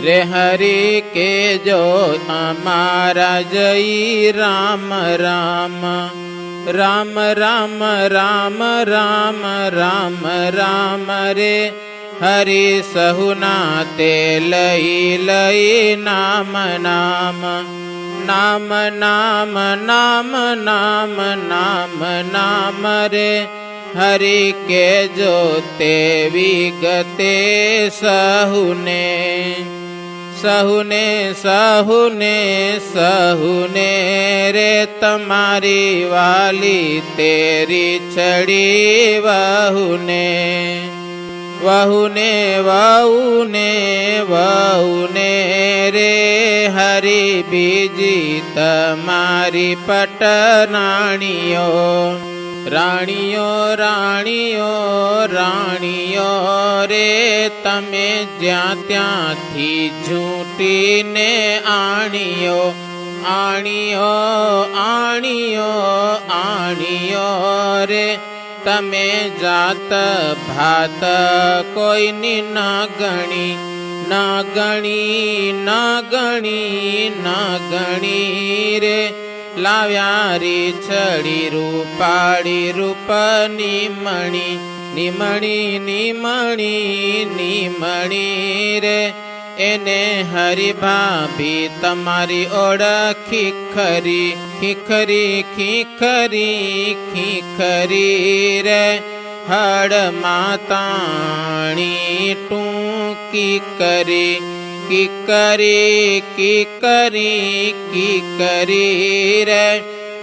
रे हरि के जो अमारा जई राम राम राम राम राम राम राम राम रे हरि सहुना ते लई लई नाम नाम नाम नाम नाम नाम नाम नाम रे हरि के जो ते विगते सहुने सहुने सहुने सहुने रे तमारी वाली तेरी छड़ी वहुने वहुने वहुने वहुने रे हरि बीजी तमारी पटराणियो राणियो राणियो राणियो रे तमे ज्या त्यांथी झूटीने आणियो आणियो आणियो आणियो रे तमे जात भात कोईनी न गणी न गणी न गणी न गणी रे लाव्यारी छड़ी रूपाड़ी रूप निमणी निमणी निमणी निमणी रे एने हरि भाभी तमारी ओळखी खरी खीखरी खीखरी खीखरी रे हड़ माताणी टूकी करी की करी की करी की करी रे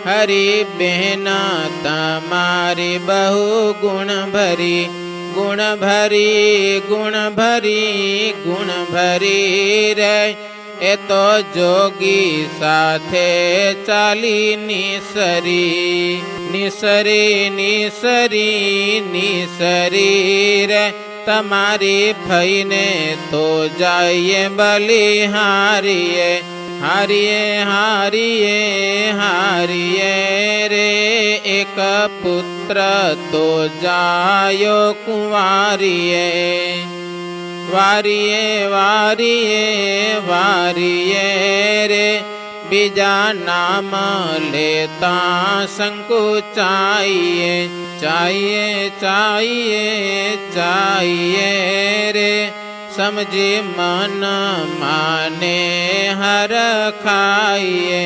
हरि बहना तमारी बहु गुण भरी गुण भरी गुण भरी गुण भरी रे ए तो जोगी साथे चाली निसरी निसरी निसरी निसरी रे तमारी भईने तो जाइए बलिहारिए हारिए हारिए हारिए रे एक पुत्र तो जायो कुंवारिए वारिए वारिए वारिए रे बीजा नाम लेता संकुचाइए चाहिए चाहिए चाहिए रे समझे मन माने हर खाइए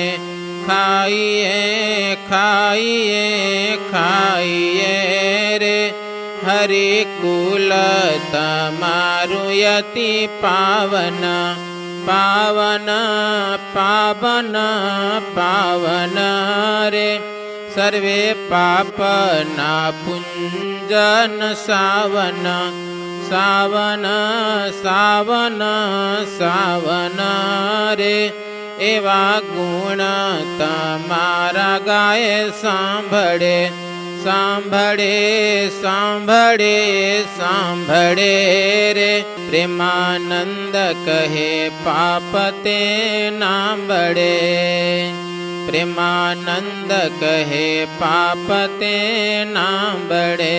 खाइए खाइए खाइए रे हरि कुल तमारु यति पावन पावन पावन पावन रे सर्वे पाप ना पुंजन सावन सावन सावन सावन रे एवा गुण तमारा गाय सांभळे सांभळे सांभळे सांभळे रे प्रेमानंद कहे पाप ते नांबड़े प्रेमानंद कहे पाप ते नांबड़े।